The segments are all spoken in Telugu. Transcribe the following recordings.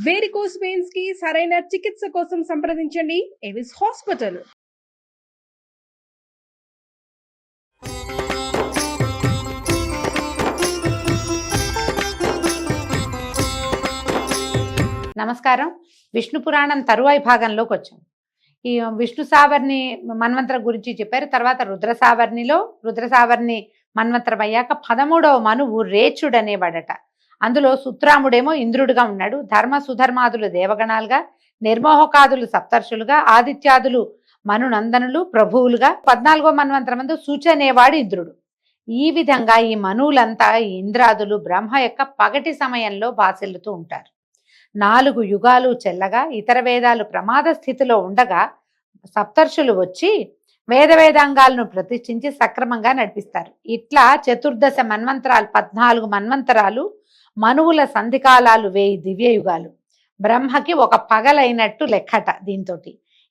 వేరికోస్ వెయిన్స్ కి సరైన చికిత్స కోసం సంప్రదించండి ఎవిస్ హాస్పిటల్. నమస్కారం. విష్ణు పురాణం తరువాయి భాగంలోకి వచ్చాం. ఈ విష్ణు సావర్ణి మన్వంతరం గురించి చెప్పారు. తర్వాత రుద్ర సావర్ణి మన్వంతరం అయ్యాక 13వ మనువు రేచుడు అనేవాడట. అందులో సుత్రాముడేమో ఇంద్రుడుగా ఉన్నాడు. ధర్మ సుధర్మాదులు దేవగణాలుగా, నిర్మోహకాదులు సప్తర్షులుగా, ఆదిత్యాదులు మనునందనులు ప్రభువులుగా, 14వ మన్వంతరం మందు సూచి అనేవాడు ఇంద్రుడు. ఈ విధంగా ఈ మనువులంతా ఈ ఇంద్రాదులు బ్రహ్మ యొక్క పగటి సమయంలో బాసిల్లుతూ ఉంటారు. 4 యుగాలు చెల్లగా ఇతర వేదాలు ప్రమాద స్థితిలో ఉండగా సప్తర్షులు వచ్చి వేదాంగాలను ప్రతిష్ఠించి సక్రమంగా నడిపిస్తారు. ఇట్లా చతుర్దశ మన్వంతరాలు, 14 మన్వంతరాలు, మనువుల సంధికాలాలు 1000 దివ్య యుగాలు. బ్రహ్మకి ఒక పగలైనట్టు లెక్కట. దీంతో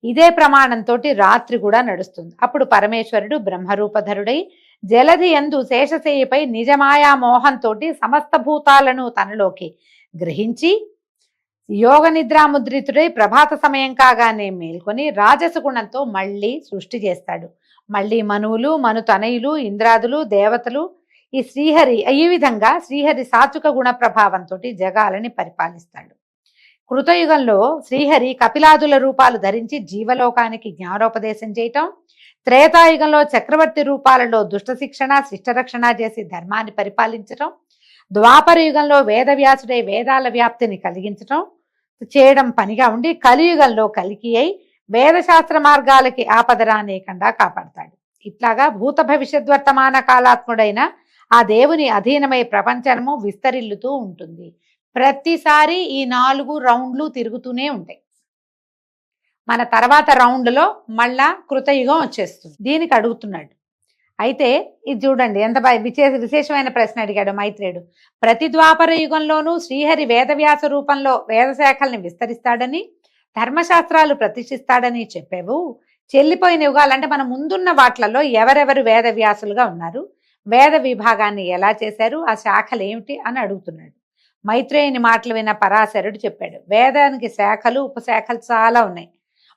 ఇదే ప్రమాణంతో రాత్రి కూడా నడుస్తుంది. అప్పుడు పరమేశ్వరుడు బ్రహ్మరూపధరుడై జలధి యందు శేషశయ్యపై నిజమాయా మోహంతో సమస్త భూతాలను తనలోకి గ్రహించి యోగ నిద్రాముద్రితుడై ప్రభాత సమయం కాగానే మేల్కొని రాజస గుణంతో మళ్ళీ సృష్టి చేస్తాడు. మళ్ళీ మనువులు, మనుతనయులు, ఇంద్రాదులు, దేవతలు, ఈ విధంగా శ్రీహరి సాత్విక గుణ ప్రభావంతో జగాలని పరిపాలిస్తాడు. కృతయుగంలో శ్రీహరి కపిలాదుల రూపాలు ధరించి జీవలోకానికి జ్ఞానోపదేశం చేయటం, త్రేతాయుగంలో చక్రవర్తి రూపాలలో దుష్ట శిక్షణ శిష్టరక్షణ చేసి ధర్మాన్ని పరిపాలించటం, ద్వాపర యుగంలో వేదవ్యాసుడై వేదాల వ్యాప్తిని చేయడం పనిగా ఉండి కలియుగంలో కలికి అయి వేదశాస్త్ర మార్గాలకి ఆపదరానేకుండా కాపాడతాడు. ఇట్లాగా భూత భవిష్యత్ వర్తమాన కాలాత్ముడైన ఆ దేవుని అధీనమై ప్రపంచము విస్తరిల్లుతూ ఉంటుంది. ప్రతిసారి ఈ 4 రౌండ్లు తిరుగుతూనే ఉంటాయి. మన తర్వాత రౌండ్లో మళ్ళా కృతయుగం వచ్చేస్తుంది. దీనికి అడుగుతున్నాడు. అయితే ఇది చూడండి, ఎంత విశేషమైన ప్రశ్న అడిగాడు మైత్రేయుడు. ప్రతి ద్వాపర యుగంలోనూ శ్రీహరి వేదవ్యాస రూపంలో వేదశాఖల్ని విస్తరిస్తాడని, ధర్మశాస్త్రాలు ప్రతిష్ఠిస్తాడని చెప్పావు. చెల్లిపోయిన యుగాలంటే మన ముందున్న వాట్లలో ఎవరెవరు వేదవ్యాసులుగా ఉన్నారు, వేద విభాగాన్ని ఎలా చేశారు, ఆ శాఖలు ఏమిటి అని అడుగుతున్నాడు. మైత్రేయుని మాటలు విన్న పరాశరుడు చెప్పాడు, వేదానికి శాఖలు ఉపశాఖలు చాలా ఉన్నాయి.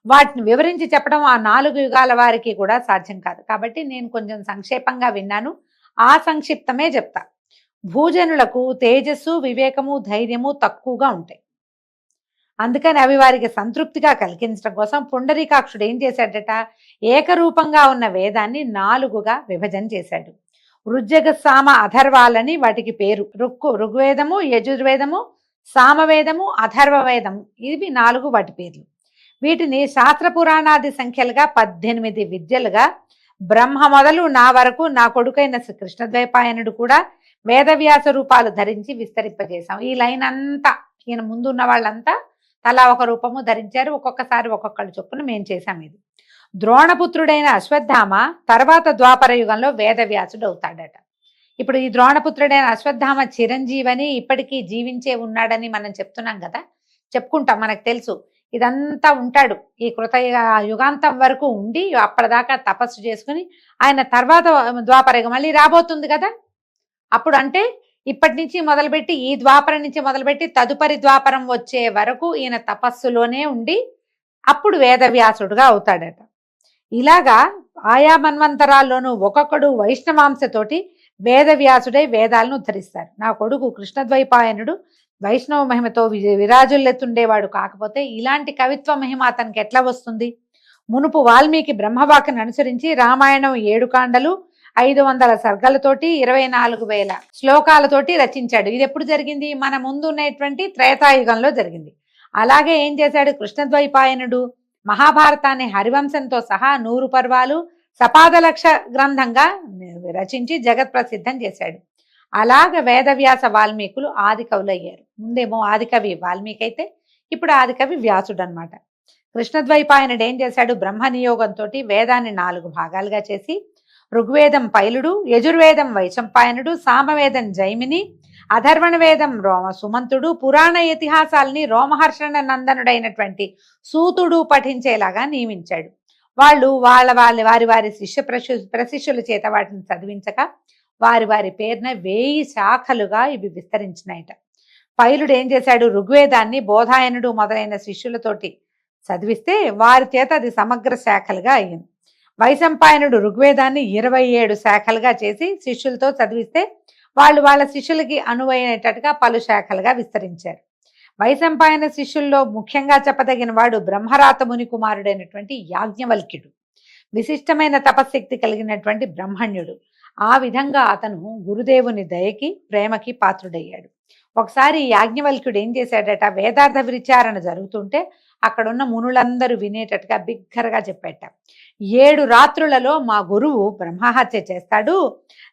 వాటిని వివరించి చెప్పడం ఆ 4 యుగాల వారికి కూడా సాధ్యం కాదు. కాబట్టి నేను కొంచెం సంక్షేపంగా విన్నాను, ఆ సంక్షిప్తమే చెప్తా. భూజనులకు తేజస్సు, వివేకము, ధైర్యము తక్కువగా ఉంటాయి. అందుకని అవి వారికి సంతృప్తిగా కలిగించడం కోసం పుండరీకాక్షుడు ఏం చేశాడట, ఏకరూపంగా ఉన్న వేదాన్ని 4గా విభజన చేశాడు. ఋజ్జగ సామ అథర్వాలని వాటికి పేరు. ఋగ్వేదము, యజుర్వేదము, సామవేదము, అథర్వవేదము, ఇవి 4 వాటి పేర్లు. వీటిని శాస్త్ర పురాణాది సంఖ్యలుగా 18 విద్యలుగా బ్రహ్మ మొదలు నా వరకు నా కొడుకైన కృష్ణద్వైపాయనుడు కూడా వేదవ్యాస రూపాలు ధరించి విస్తరింపజేశాం. ఈ లైన్ అంతా ఈయన ముందున్న వాళ్ళంతా తలా ఒక రూపము ధరించారు. ఒక్కొక్కసారి ఒక్కొక్కళ్ళు చొప్పున మేము చేశాం. ఇది ద్రోణపుత్రుడైన అశ్వత్థామ తర్వాత ద్వాపర యుగంలో వేదవ్యాసుడు అవుతాడట. ఇప్పుడు ఈ ద్రోణపుత్రుడైన అశ్వత్థామ చిరంజీవని ఇప్పటికీ జీవించే ఉన్నాడని మనం చెప్తున్నాం కదా, చెప్పుకుంటాం, మనకు తెలుసు. ఇదంతా ఉంటాడు ఈ యుగాంతం వరకు ఉండి అప్పటిదాకా తపస్సు చేసుకుని ఆయన తర్వాత ద్వాపరయుగం మళ్ళీ రాబోతుంది కదా. అప్పుడు అంటే ఇప్పటి నుంచి మొదలుపెట్టి ఈ ద్వాపరం నుంచి మొదలుపెట్టి తదుపరి ద్వాపరం వచ్చే వరకు ఈయన తపస్సులోనే ఉండి అప్పుడు వేదవ్యాసుడుగా అవుతాడట. ఇలాగా ఆయా మన్వంతరాల్లోనూ ఒక్కొక్కడు వైష్ణవాంశతోటి వేదవ్యాసుడై వేదాలను ఉద్ధరిస్తారు. నా కొడుకు కృష్ణద్వైపాయనుడు వైష్ణవ మహిమతో విరాజుల్లెత్తుండేవాడు. కాకపోతే ఇలాంటి కవిత్వ మహిమ అతనికి ఎట్లా వస్తుంది? మునుపు వాల్మీకి బ్రహ్మవాక్యను అనుసరించి రామాయణం 7 కాండలు 500 సర్గలతోటి 24,000 శ్లోకాలతోటి రచించాడు. ఇది ఎప్పుడు జరిగింది? మన ముందు ఉన్నటువంటి త్రేతాయుగంలో జరిగింది. అలాగే ఏం చేశాడు కృష్ణద్వైపాయనుడు? మహాభారతాన్ని హరివంశంతో సహా 100 పర్వాలు సపాదలక్ష గ్రంథంగా రచించి జగత్ ప్రసిద్ధం చేశాడు. అలాగ వేదవ్యాస వాల్మీకులు ఆది కవులు అయ్యారు. ముందేమో ఆదికవి వాల్మీకి అయితే ఇప్పుడు ఆదికవి వ్యాసుడు అనమాట. కృష్ణద్వైపాయనుడు ఏం చేశాడు? బ్రహ్మ నియోగంతో వేదాన్ని 4 భాగాలుగా చేసి ఋగ్వేదం పైలుడు, యజుర్వేదం వైశంపాయనుడు, సామవేదం జైమిని, అధర్వణ వేదం సుమంతుడు, పురాణ ఇతిహాసాలని రోమహర్షణ నందనుడైనటువంటి సూతుడు పఠించేలాగా నియమించాడు. వాళ్ళు వారి ప్రశిష్యుల చేత వాటిని చదివించక వారి పేరున 1000 శాఖలుగా ఇవి విస్తరించినాయట. పైలుడు ఏం చేశాడు, ఋగ్వేదాన్ని బోధాయనుడు మొదలైన శిష్యులతోటి చదివిస్తే వారి చేత అది సమగ్ర శాఖలుగా అయ్యింది. వైశంపాయనుడు ఋగ్వేదాన్ని 27 శాఖలుగా చేసి శిష్యులతో చదివిస్తే వాళ్ళ శిష్యులకి అనువైనట్టుగా పలు శాఖలుగా విస్తరించారు. వైశంపాయన శిష్యుల్లో ముఖ్యంగా చెప్పదగిన వాడు బ్రహ్మరాత ముని కుమారుడైనటువంటి యాజ్ఞవల్క్యుడు. విశిష్టమైన తపశక్తి కలిగినటువంటి బ్రహ్మణ్యుడు. ఆ విధంగా అతను గురుదేవుని దయకి ప్రేమకి పాత్రుడయ్యాడు. ఒకసారి యాజ్ఞవల్క్యుడు ఏం చేశాడట, వేదార్థ విచారణ జరుగుతుంటే అక్కడున్న మునులందరూ వినేటట్టుగా బిగ్గరగా చెప్పేట, 7 రాత్రులలో మా గురువు బ్రహ్మహత్య చేస్తాడు,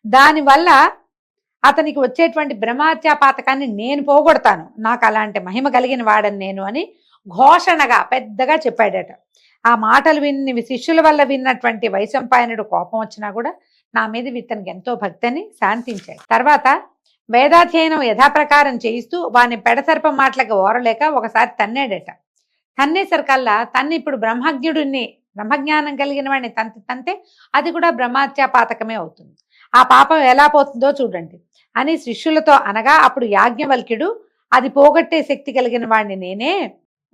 దానివల్ల అతనికి వచ్చేటువంటి బ్రహ్మహత్య పాతకాన్ని నేను పోగొడతాను, నాకు అలాంటి మహిమ కలిగిన వాడని నేను అని ఘోషణగా పెద్దగా చెప్పాడట. ఆ మాటలు విని శిష్యుల వల్ల విన్నటువంటి వైశంపాయనుడు కోపం వచ్చినా కూడా నా మీద ఇతనికి ఎంతో భక్తిని శాంతించాడు. తర్వాత వేదాధ్యయనం యథాప్రకారం చేయిస్తూ వాని పెడసర్పం మాటలకు ఓరలేక ఒకసారి తన్నాడట. తన్నేసరికల్లా తన్ని ఇప్పుడు బ్రహ్మజ్ఞానం కలిగిన వాడిని తంతే అది కూడా బ్రహ్మహత్యా పాతకమే అవుతుంది, ఆ పాపం ఎలా పోతుందో చూడండి అని శిష్యులతో అనగా, అప్పుడు యాజ్ఞవల్క్యుడు అది పోగొట్టే శక్తి కలిగిన వాడిని నేనే,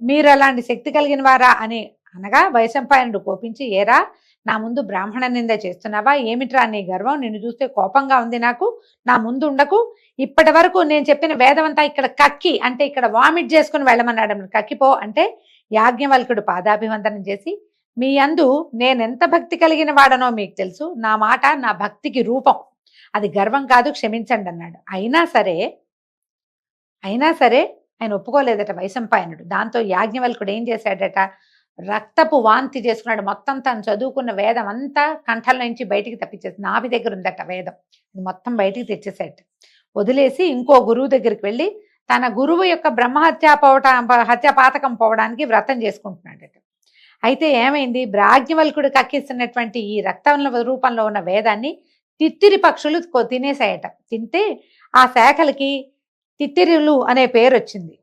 మీరు అలాంటి శక్తి కలిగిన వారా అని అనగా వైశంపాయనుడు కోపించి, ఏరా నా ముందు బ్రాహ్మణ నింద చేస్తున్నావా, ఏమిట్రా నీ గర్వం, నిన్ను చూస్తే కోపంగా ఉంది నాకు, నా ముందు ఉండకు, ఇప్పటి వరకు నేను చెప్పిన వేదమంతా ఇక్కడ కక్కి అంటే ఇక్కడ వామిట్ చేసుకుని వెళ్ళమన్నాడు, కక్కిపో అంటే యాజ్ఞవల్కుడు పాదాభివందనం చేసి, మీ అందు నేనెంత భక్తి కలిగిన వాడనో మీకు తెలుసు, నా మాట నా భక్తికి రూపం, అది గర్వం కాదు, క్షమించండి అన్నాడు. అయినా సరే ఆయన ఒప్పుకోలేదట వైశంపాయనుడు. దాంతో యాజ్ఞవల్కుడు ఏం చేశాడట, రక్తపు వాంతి చేసుకున్నాడు. మొత్తం తను చదువుకున్న వేదం అంతా కంఠంలో నుంచి బయటికి తప్పించేసి, నాభి దగ్గర ఉందట వేదం, అది మొత్తం బయటికి తెచ్చేసాట. వదిలేసి ఇంకో గురువు దగ్గరికి వెళ్ళి తన గురువు యొక్క హత్య పాతకం పోవడానికి వ్రతం చేసుకుంటున్నాడట. అయితే ఏమైంది, యాజ్ఞవల్కుడు కక్కిస్తున్నటువంటి ఈ రక్తం రూపంలో ఉన్న వేదాన్ని తిత్తిరి పక్షులు తినేసాయట. తింటే ఆ శాఖలకి తిత్తిరులు అనే పేరు వచ్చింది.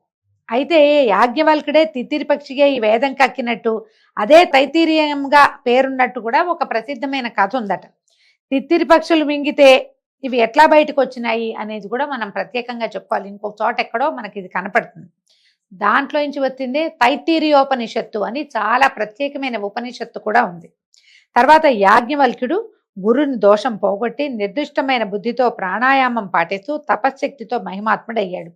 అయితే యాజ్ఞవల్కుడే తిత్తిరి పక్షిగా ఈ వేదం కక్కినట్టు, అదే తైతీరియంగా పేరున్నట్టు కూడా ఒక ప్రసిద్ధమైన కథ ఉందట. తిత్తిరి పక్షులు మింగితే ఇవి ఎట్లా బయటకు వచ్చినాయి అనేది కూడా మనం ప్రత్యేకంగా చెప్పుకోవాలి. ఇంకొక చోట ఎక్కడో మనకి ఇది కనపడుతుంది. దాంట్లో నుంచి వచ్చిందే తైతీరియోపనిషత్తు అని చాలా ప్రత్యేకమైన ఉపనిషత్తు కూడా ఉంది. తర్వాత యాజ్ఞవల్క్యుడు గురుని దోషం పోగొట్టి నిర్దిష్టమైన బుద్ధితో ప్రాణాయామం పాటిస్తూ తపశ్శక్తితో మహిమాత్ముడయ్యాడు.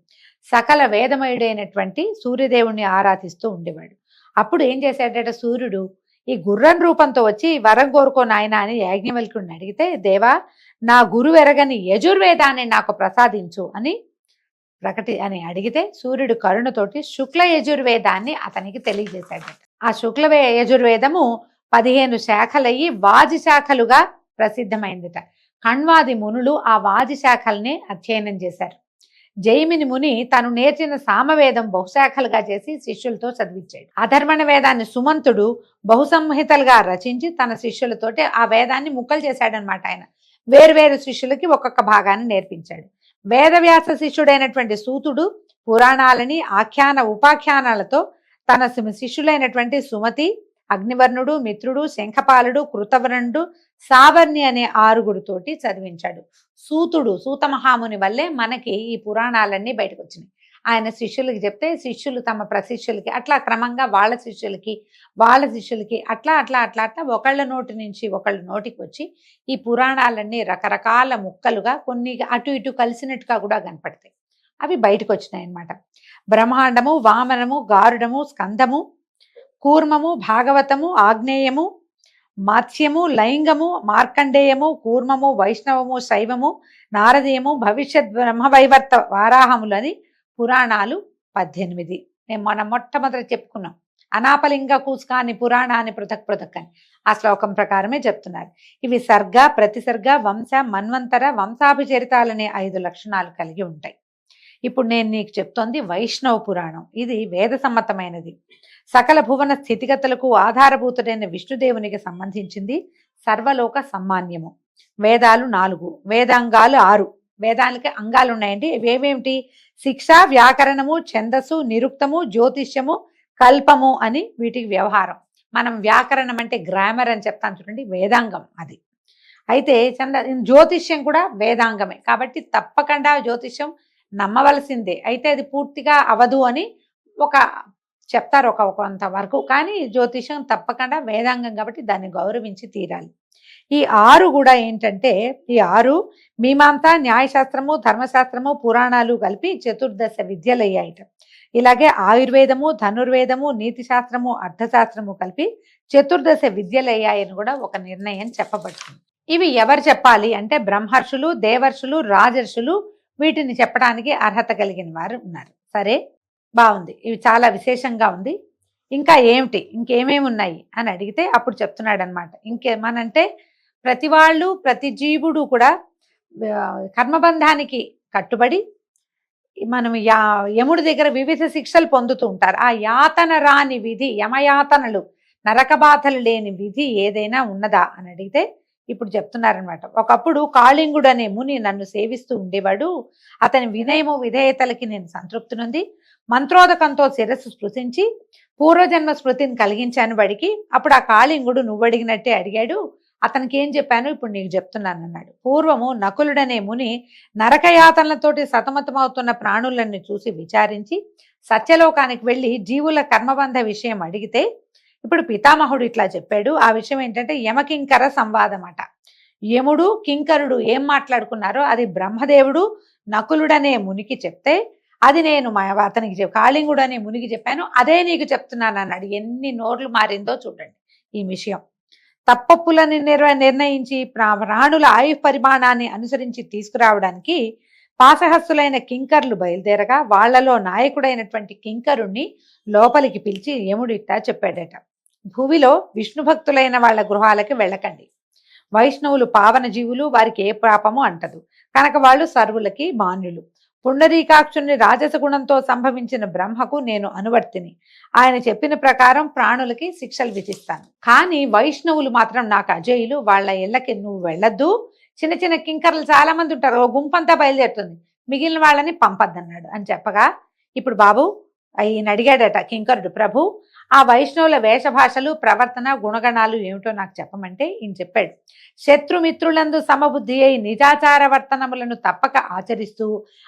సకల వేదమయుడైనటువంటి సూర్యదేవుణ్ణి ఆరాధిస్తూ ఉండేవాడు. అప్పుడు ఏం చేశాడట, సూర్యుడు ఈ గుర్రం రూపంతో వచ్చి వరం కోరుకో నాయన అని యాజ్ఞవల్క్యుడిని అడిగితే, దేవా నా గురువెరగని యజుర్వేదాన్ని నాకు ప్రసాదించు అని అడిగితే సూర్యుడు కరుణతోటి శుక్ల యజుర్వేదాన్ని అతనికి తెలియజేశాడట. ఆ శుక్ల యజుర్వేదము 15 శాఖలయ్యి వాజి శాఖలుగా ప్రసిద్ధమైందిట. కణ్వాది మునులు ఆ వాజి శాఖల్ని అధ్యయనం చేశారు. జైమిని ముని తను నేర్చిన సామవేదం బహుశాఖలుగా చేసి శిష్యులతో చదివించాడు. అధర్వణ వేదాన్ని సుమంతుడు బహుసంహితలుగా రచించి తన శిష్యులతోటి ఆ వేదాన్ని ముక్కలు చేశాడనమాట. ఆయన వేరువేరు శిష్యులకి ఒక్కొక్క భాగాన్ని నేర్పించాడు. వేదవ్యాస శిష్యుడైనటువంటి సూతుడు పురాణాలని ఆఖ్యాన ఉపాఖ్యానాలతో తన శిష్యులైనటువంటి సుమతి, అగ్నివర్ణుడు, మిత్రుడు, శంఖపాలుడు, కృతవర్ణుడు, సావర్ణి అనే 6 తోటి చదివించాడు. సూతమహాముని వల్లే మనకి ఈ పురాణాలన్నీ బయటకు వచ్చినాయి. ఆయన శిష్యులకి చెప్తే శిష్యులు తమ ప్రశిష్యులకి అట్లా క్రమంగా వాళ్ళ శిష్యులకి అట్లా ఒకళ్ళ నోటి నుంచి ఒకళ్ళ నోటికి వచ్చి ఈ పురాణాలన్నీ రకరకాల ముక్కలుగా కొన్ని అటు ఇటు కలిసినట్టుగా కూడా కనపడతాయి. అవి బయటకు వచ్చినాయి అన్నమాట. బ్రహ్మాండము, వామనము, గారుడము, స్కందము, కూర్మము, భాగవతము, ఆగ్నేయము, మాత్స్యము, లైంగము, మార్కండేయము, కూర్మము, వైష్ణవము, శైవము, నారదీయము, భవిష్యత్ బ్రహ్మవైవర్త వారాహములని పురాణాలు 18. మనం మొట్టమొదటి చెప్పుకున్నాం. అనాపలింగ కూస్కాని పురాణాన్ని పృథక్ అని ఆ శ్లోకం ప్రకారమే చెప్తున్నారు. ఇవి సర్గ, ప్రతిసర్గ, వంశ, మన్వంతర, వంశాభిచరితాలనే 5 లక్షణాలు కలిగి ఉంటాయి. ఇప్పుడు నేను నీకు చెప్తోంది వైష్ణవ పురాణం. ఇది వేద సమ్మతమైనది. సకల భువన స్థితిగతులకు ఆధారభూతుడైన విష్ణుదేవునికి సంబంధించింది. సర్వలోక సమ్మాన్యము. వేదాలు 4, వేదాంగాలు 6. వేదాలకి అంగాలు ఉన్నాయండి. ఇవేమేమిటి? శిక్ష, వ్యాకరణము, ఛందస్సు, నిరుక్తము, జ్యోతిష్యము, కల్పము అని వీటికి వ్యవహారం. మనం వ్యాకరణం అంటే గ్రామర్ అని చెప్తాను చూడండి, వేదాంగం అది. అయితే జ్యోతిష్యం కూడా వేదాంగమే. కాబట్టి తప్పకుండా జ్యోతిష్యం నమ్మవలసిందే, అయితే అది పూర్తిగా అవదు అని ఒక చెప్తారు ఒక కొంతవరకు. కానీ జ్యోతిషం తప్పకుండా వేదాంగం కాబట్టి దాన్ని గౌరవించి తీరాలి. ఈ 6 కూడా ఏంటంటే, ఈ 6 మీమాంస, న్యాయశాస్త్రము, ధర్మశాస్త్రము, పురాణాలు కలిపి చతుర్దశ విద్యలు అయ్యాయిట. ఇలాగే ఆయుర్వేదము, ధనుర్వేదము, నీతి శాస్త్రము, అర్థశాస్త్రము కలిపి చతుర్దశ విద్యలు అయ్యాయని కూడా ఒక నిర్ణయం చెప్పబడుతుంది. ఇవి ఎవరు చెప్పాలి అంటే బ్రహ్మర్షులు, దేవర్షులు, రాజర్షులు వీటిని చెప్పడానికి అర్హత కలిగిన వారు ఉన్నారు. సరే, బాగుంది, ఇవి చాలా విశేషంగా ఉంది. ఇంకా ఏమిటి, ఇంకేమేమి ఉన్నాయి అని అడిగితే అప్పుడు చెప్తున్నాడు అనమాట. ఇంకేమనంటే ప్రతి వాళ్ళు, ప్రతి జీవుడు కూడా కర్మబంధానికి కట్టుబడి మనం యముడి దగ్గర వివిధ శిక్షలు పొందుతూ ఉంటారు. ఆ యాతన రాని విధి, యమయాతనలు, నరక బాధలు లేని విధి ఏదైనా ఉన్నదా అని అడిగితే ఇప్పుడు చెప్తున్నారనమాట. ఒకప్పుడు కాళింగుడు అనే ముని నన్ను సేవిస్తూ ఉండేవాడు. అతని వినయము విధేయతలకి నేను సంతృప్తినుంది. మంత్రోదకంతో శిరస్సు స్పృశించి పూర్వజన్మ స్మృతిని కలిగించాను వాడికి. అప్పుడు ఆ కాళింగుడు నువ్వు అడిగినట్టే అడిగాడు. అతనికి ఏం చెప్పాను ఇప్పుడు నీకు చెప్తున్నాను అన్నాడు. పూర్వము నకులుడనే ముని నరకయాతనలతోటి సతమతమవుతున్న ప్రాణులన్నీ చూసి విచారించి సత్యలోకానికి వెళ్ళి జీవుల కర్మబంధ విషయం అడిగితే ఇప్పుడు పితామహుడు ఇట్లా చెప్పాడు. ఆ విషయం ఏంటంటే యమకింకర సంవాదం అట. యముడు కింకరుడు ఏం మాట్లాడుకున్నారో అది బ్రహ్మదేవుడు నకులుడనే మునికి చెప్తే అది నేను అతనికి కాళింగుడు అనే మునికి చెప్పాను, అదే నీకు చెప్తున్నాను అన్నాడు. ఎన్ని నోర్లు మారిందో చూడండి ఈ విషయం. తప్పప్పులని నిర్ణయించి ప్రాణుల ఆయు పరిమాణాన్ని అనుసరించి తీసుకురావడానికి పాశహస్తులైన కింకర్లు బయలుదేరగా వాళ్లలో నాయకుడైనటువంటి కింకరుణ్ణి లోపలికి పిలిచి యముడిట్టా చెప్పాడట. భూమిలో విష్ణు భక్తులైన వాళ్ళ గృహాలకి వెళ్ళకండి. వైష్ణవులు పావన జీవులు, వారికి ఏ పాపము అంటదు కనుక వాళ్ళు సర్వులకి మాన్యులు. పుండరీకాక్షుని రాజస గుణంతో సంభవించిన బ్రహ్మకు నేను అనువర్తిని. ఆయన చెప్పిన ప్రకారం ప్రాణులకి శిక్షలు విధిస్తాను. కానీ వైష్ణవులు మాత్రం నాకు అజేయులు, వాళ్ళ ఇళ్ళకి నువ్వు వెళ్ళొద్దు. చిన్న చిన్న కింకర్లు చాలా మంది ఉంటారు, ఓ గుంపంతా బయలుదేరుతుంది, మిగిలిన వాళ్ళని పంపద్దన్నాడు అని చెప్పగా ఇప్పుడు బాబు ఈయన అడిగాడట కింకరుడు, ప్రభు ఆ వైష్ణవుల వేషభాషలు, ప్రవర్తన, గుణగణాలు ఏమిటో నాకు చెప్పమంటే ఈయన చెప్పాడు. శత్రుమిత్రులందు సమబుద్ధి అయి నిజాచార వర్తనములను తప్పక ఆచరిస్తూ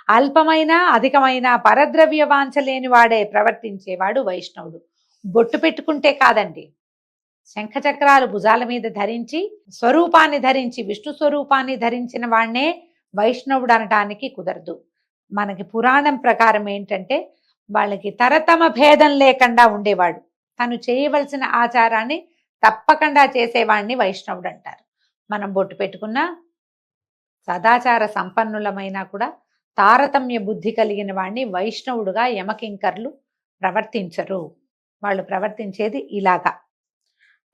అల్పమైన అధికమైన పరద్రవ్య వాంఛలేని వాడే ప్రవర్తించేవాడు వైష్ణవుడు. బొట్టు పెట్టుకుంటే కాదండి, శంఖచక్రాలు భుజాల మీద ధరించి స్వరూపాన్ని ధరించి విష్ణు స్వరూపాన్ని ధరించిన వాడినే వైష్ణవుడు అనటానికి కుదరదు. మనకి పురాణం ప్రకారం ఏంటంటే వాళ్ళకి తరతమ భేదం లేకుండా ఉండేవాడు. తను చేయవలసిన ఆచారాన్ని తప్పకుండా చేసేవాడిని వైష్ణవుడు అంటారు. మనం బొట్టు పెట్టుకున్నా సదాచార సంపన్నులమైనా కూడా తారతమ్య బుద్ధి కలిగిన వాడిని వైష్ణవుడుగా యమకింకర్లు ప్రవర్తించరు. వాళ్ళు ప్రవర్తించేది ఇలాగా.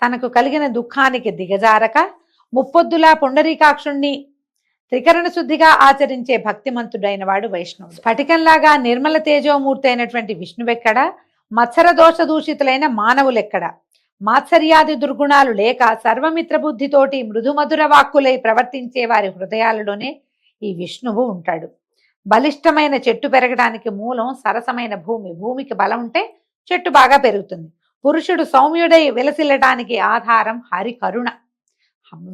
తనకు కలిగిన దుఃఖానికి దిగజారక ముప్పొద్దులా పుండరీకాక్షుణ్ణి త్రికరణ శుద్ధిగా ఆచరించే భక్తిమంతుడైన వాడు వైష్ణవుడు. స్ఫటికంలాగా నిర్మల తేజోమూర్తి అయినటువంటి విష్ణువెక్కడ, మత్సర దోష దూషితులైన మానవులెక్కడ, మాత్సర్యాది దుర్గుణాలు లేక సర్వమిత్ర బుద్ధితోటి మృదుమధుర వాక్కులై ప్రవర్తించే వారి హృదయాలలోనే ఈ విష్ణువు ఉంటాడు. బలిష్టమైన చెట్టు పెరగడానికి మూలం సరసమైన భూమి. భూమికి బలం ఉంటే చెట్టు బాగా పెరుగుతుంది. పురుషుడు సౌమ్యుడై విలసిల్లటానికి ఆధారం హరి కరుణ.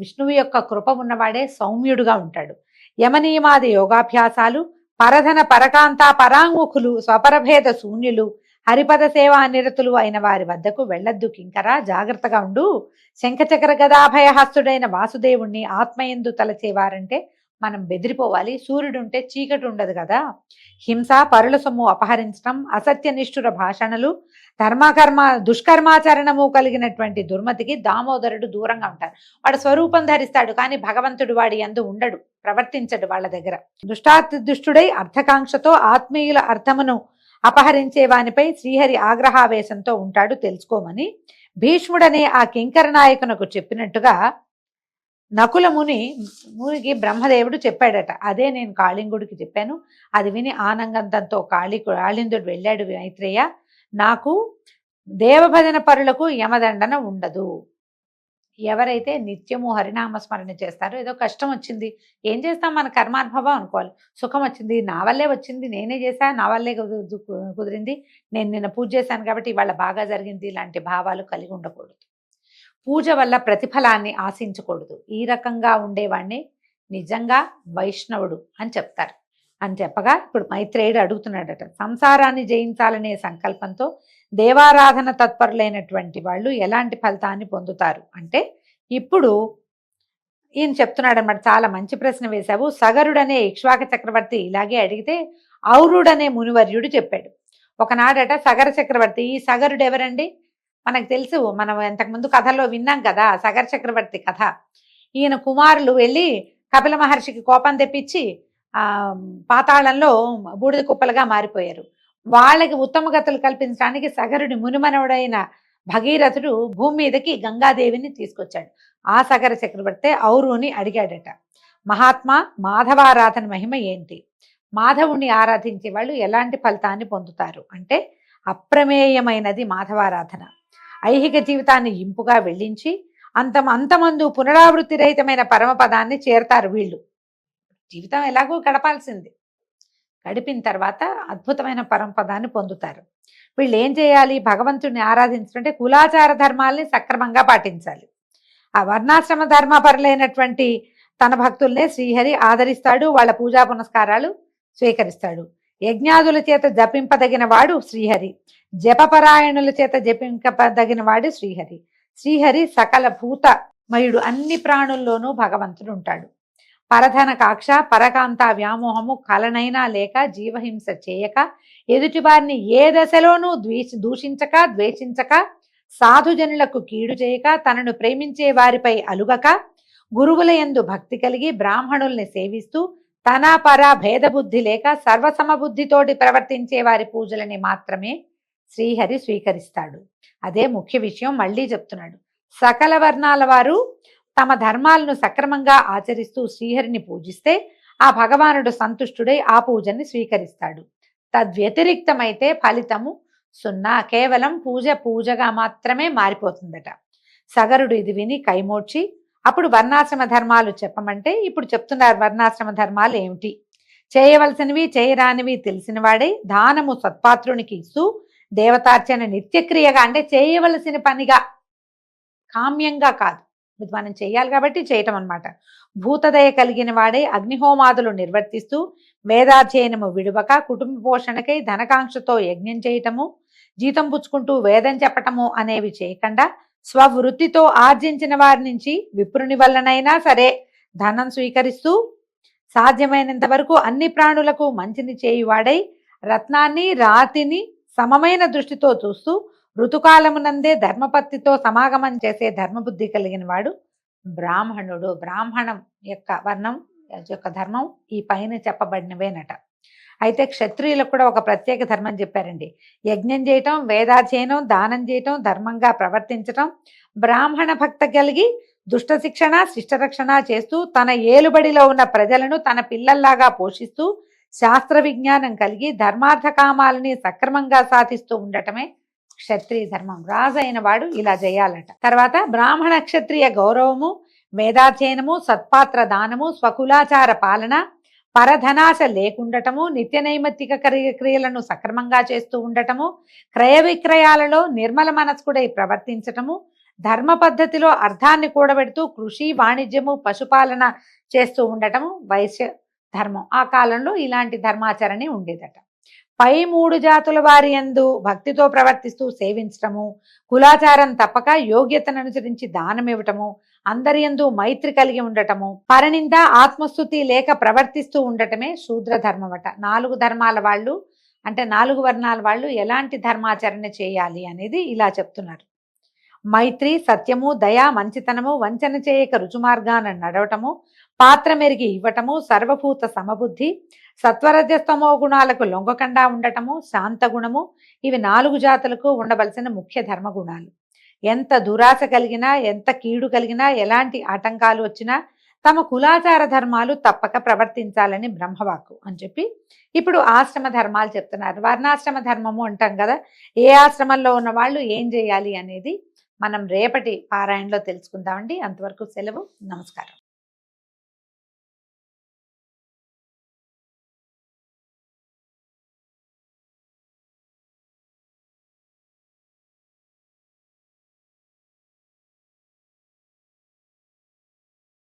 విష్ణువు యొక్క కృప ఉన్నవాడే సౌమ్యుడుగా ఉంటాడు. యమనియమాది యోగాభ్యాసాలు, పరధన పరకాంత పరాంగుఖులు, స్వపరభేద శూన్యులు, హరిపద సేవా నిరతులు అయిన వారి వద్దకు వెళ్ళొద్దు కింకరా, జాగ్రత్తగా ఉండు. శంఖచక్ర గదాభయహస్తుడైన వాసుదేవుణ్ణి ఆత్మయందు తలచేవారంటే మనం బెదిరిపోవాలి. సూర్యుడుంటే చీకటి ఉండదు కదా. హింస, పరుల సొమ్ము అపహరించడం, అసత్య నిష్ఠుర భాషణలు, దుష్కర్మాచరణము కలిగినటువంటి దుర్మతికి దామోదరుడు దూరంగా ఉంటారు. వాడు స్వరూపం ధరిస్తాడు కానీ భగవంతుడు వాడి యందు ఉండడు, ప్రవర్తించడు వాళ్ళ దగ్గర. దుష్టుడై అర్థకాంక్షతో ఆత్మీయుల అర్థమును అపహరించే వానిపై శ్రీహరి ఆగ్రహావేశంతో ఉంటాడు, తెలుసుకోమని భీష్ముడనే ఆ కింకర నాయకునకు చెప్పినట్టుగా నకుల మునికి బ్రహ్మదేవుడు చెప్పాడట. అదే నేను కాళింగుడికి చెప్పాను. అది విని ఆనందంతో కాళిందుడు వెళ్ళాడు, మైత్రేయ నాకు దేవభజన పరులకు యమదండన ఉండదు. ఎవరైతే నిత్యము హరినామస్మరణ చేస్తారో, ఏదో కష్టం వచ్చింది ఏం చేస్తాం, మన కర్మానుభవం అనుకోవాలి. సుఖం వచ్చింది నా వల్లే వచ్చింది, నేనే చేశా, నా వల్లే కుదిరింది, నేను నిన్న పూజ చేశాను కాబట్టి ఇవాళ బాగా జరిగింది, ఇలాంటి భావాలు కలిగి ఉండకూడదు. పూజ వల్ల ప్రతిఫలాన్ని ఆశించకూడదు. ఈ రకంగా ఉండేవాడిని నిజంగా వైష్ణవుడు అని చెప్తారు. అని చెప్పగా ఇప్పుడు మైత్రేయుడు అడుగుతున్నాడట, సంసారాన్ని జయించాలనే సంకల్పంతో దేవారాధన తత్పరులైనటువంటి వాళ్ళు ఎలాంటి ఫలితాన్ని పొందుతారు అంటే, ఇప్పుడు ఈయన చెప్తున్నాడు అనమాట. చాలా మంచి ప్రశ్న వేశావు. సగరుడనే ఇక్ష్వాక చక్రవర్తి ఇలాగే అడిగితే ఔరుడనే మునివర్యుడు చెప్పాడు. ఒకనాడట సగర చక్రవర్తి, ఈ సగరుడు ఎవరండి మనకు తెలుసు, మనం ఇంతకుముందు కథల్లో విన్నాం కదా సగర చక్రవర్తి కథ. ఈయన కుమారులు వెళ్ళి కపిల మహర్షికి కోపం తెప్పించి పాతాళంలో బూడిద కుప్పలుగా మారిపోయారు. వాళ్ళకి ఉత్తమ గతులు కల్పించడానికి సగరుడి మునిమనవుడైన భగీరథుడు భూమి మీదకి గంగాదేవిని తీసుకొచ్చాడు. ఆ సగర చక్రవర్తి ఔరుని అడిగాడట, మహాత్మా మాధవారాధన మహిమ ఏంటి, మాధవుణ్ణి ఆరాధించే వాళ్ళు ఎలాంటి ఫలితాన్ని పొందుతారు అంటే, అప్రమేయమైనది మాధవారాధన. ఐహిక జీవితాన్ని ఇంపుగా వెళ్ళించి అంతమందు పునరావృత్తి రహితమైన పరమపదాన్ని చేరతారు వీళ్ళు. జీవితం ఎలాగో గడపాల్సింది, గడిపిన తర్వాత అద్భుతమైన పరమపదాన్ని పొందుతారు. వీళ్ళు ఏం చేయాలి, భగవంతుడిని ఆరాధించాలంటే కులాచార ధర్మాల్ని సక్రమంగా పాటించాలి. ఆ వర్ణాశ్రమ ధర్మపరులైనటువంటి తన భక్తుల్నే శ్రీహరి ఆదరిస్తాడు, వాళ్ళ పూజా పునస్కారాలు స్వీకరిస్తాడు. యజ్ఞాదుల చేత జపింపదగిన వాడు శ్రీహరి, జపపరాయణుల చేత జపింపదగిన వాడు శ్రీహరి. శ్రీహరి సకల భూతమయుడు, అన్ని ప్రాణుల్లోనూ భగవంతుడు ఉంటాడు. పరధన కాక్ష పరకాంత వ్యామోహము కలనైనా లేక జీవహింస చేయక ఎదుటివారిని ఏ దశలోనూ దూషించక ద్వేషించక సాధుజనులకు కీడు చేయక తనను ప్రేమించే వారిపై అలుగక గురువుల యందు భక్తి కలిగి బ్రాహ్మణుల్ని సేవిస్తూ తన పర భేదబుద్ధి లేక సర్వసమబుద్ధితోటి ప్రవర్తించే వారి పూజలని మాత్రమే శ్రీహరి స్వీకరిస్తాడు. అదే ముఖ్య విషయం మళ్ళీ చెప్తున్నాడు. సకల వర్ణాల వారు తమ ధర్మాలను సక్రమంగా ఆచరిస్తూ శ్రీహరిని పూజిస్తే ఆ భగవానుడు సంతుష్టుడై ఆ పూజని స్వీకరిస్తాడు. తద్వ్యతిరిక్తమైతే ఫలితము సున్నా, కేవలం పూజగా మాత్రమే మారిపోతుందట. సగరుడు ఇది విని కైమోడ్చి అప్పుడు వర్ణాశ్రమ ధర్మాలు చెప్పమంటే ఇప్పుడు చెప్తున్నారు. వర్ణాశ్రమ ధర్మాలు ఏమిటి, చేయవలసినవి చేయరానివి తెలిసిన వాడే దానము సత్పాత్రునికి ఇస్తూ దేవతార్చన నిత్యక్రియగా, అంటే చేయవలసిన పనిగా, కామ్యంగా కాదు, ఇది మనం చేయాలి కాబట్టి చేయటం అన్నమాట. భూతదయ కలిగిన వాడే అగ్నిహోమాదులు నిర్వర్తిస్తూ వేదాధ్యయనము విడువక కుటుంబ పోషణకై ధనకాంక్షతో యజ్ఞం చేయటము, జీతం పుచ్చుకుంటూ వేదం చెప్పటము అనేవి చేయకుండా స్వవృత్తితో ఆర్జించిన వారి నుంచి విప్రుని వల్లనైనా సరే ధనం స్వీకరిస్తూ సాధ్యమైనంత వరకు అన్ని ప్రాణులకు మంచిని చేయువాడై రత్నాన్ని రాతిని సమమైన దృష్టితో చూస్తూ ఋతుకాలమునందే ధర్మపత్తితో సమాగమం చేసే ధర్మబుద్ధి కలిగిన వాడు బ్రాహ్మణుడు. బ్రాహ్మణం యొక్క వర్ణం యొక్క ధర్మం ఈ పైన చెప్పబడినవేనట. అయితే క్షత్రియులకు కూడా ఒక ప్రత్యేక ధర్మం చెప్పారండి. యజ్ఞం చేయటం, వేదాధ్యయనం, దానం చేయటం, ధర్మంగా ప్రవర్తించటం, బ్రాహ్మణ భక్త కలిగి దుష్ట శిక్షణ శిష్టరక్షణ చేస్తూ తన ఏలుబడిలో ఉన్న ప్రజలను తన పిల్లల్లాగా పోషిస్తూ శాస్త్ర విజ్ఞానం కలిగి ధర్మార్థ కామాలని సక్రమంగా సాధిస్తూ ఉండటమే క్షత్రియ ధర్మం. రాజు అయిన వాడు ఇలా చేయాలట. తర్వాత బ్రాహ్మణ క్షత్రియ గౌరవము, వేదాధ్యయనము, సత్పాత్ర దానము, స్వకులాచార పాలన, పరధనాశ లేకుండటము, నిత్య నైమిత్తిక క్రియలను సక్రమంగా చేస్తూ ఉండటము, క్రయ విక్రయాలలో నిర్మల మనస్కుడై ప్రవర్తించటము, ధర్మ పద్ధతిలో అర్థాన్ని కూడబెడుతూ కృషి వాణిజ్యము పశుపాలన చేస్తూ ఉండటము వైశ్య ధర్మం. ఆ కాలంలో ఇలాంటి ధర్మాచరణే ఉండేదట. పై 3 జాతుల వారి యందు భక్తితో ప్రవర్తిస్తూ సేవించటము, కులాచారం తప్పక యోగ్యతను అనుసరించి దానం ఇవ్వటము, అందరి యందు మైత్రి కలిగి ఉండటము, పరనింద ఆత్మస్థుతి లేక ప్రవర్తిస్తూ ఉండటమే శూద్ర ధర్మం అట. 4 ధర్మాల వాళ్ళు, అంటే 4 వర్ణాల వాళ్ళు ఎలాంటి ధర్మాచరణ చేయాలి అనేది ఇలా చెప్తున్నారు. మైత్రి, సత్యము, దయ, మంచితనము, వంచన చేయక రుచుమార్గాన నడవటము, పాత్ర మెరిగి ఇవ్వటము, సర్వభూత సమబుద్ధి, సత్వరజస్తమో గుణాలకు లొంగకుండా ఉండటము, శాంత గుణము, ఇవి 4 జాతులకు ఉండవలసిన ముఖ్య ధర్మ గుణాలు. ఎంత దురాశ కలిగినా, ఎంత కీడు కలిగినా, ఎలాంటి ఆటంకాలు వచ్చినా తమ కులాచార ధర్మాలు తప్పక ప్రవర్తించాలని బ్రహ్మవాక్కు అని చెప్పి ఇప్పుడు ఆశ్రమ ధర్మాలు చెప్తున్నారు. వర్ణాశ్రమ ధర్మము అంటాం కదా, ఏ ఆశ్రమంలో ఉన్న వాళ్ళు ఏం చేయాలి అనేది మనం రేపటి పారాయణలో తెలుసుకుందామండి. అంతవరకు సెలవు, నమస్కారం.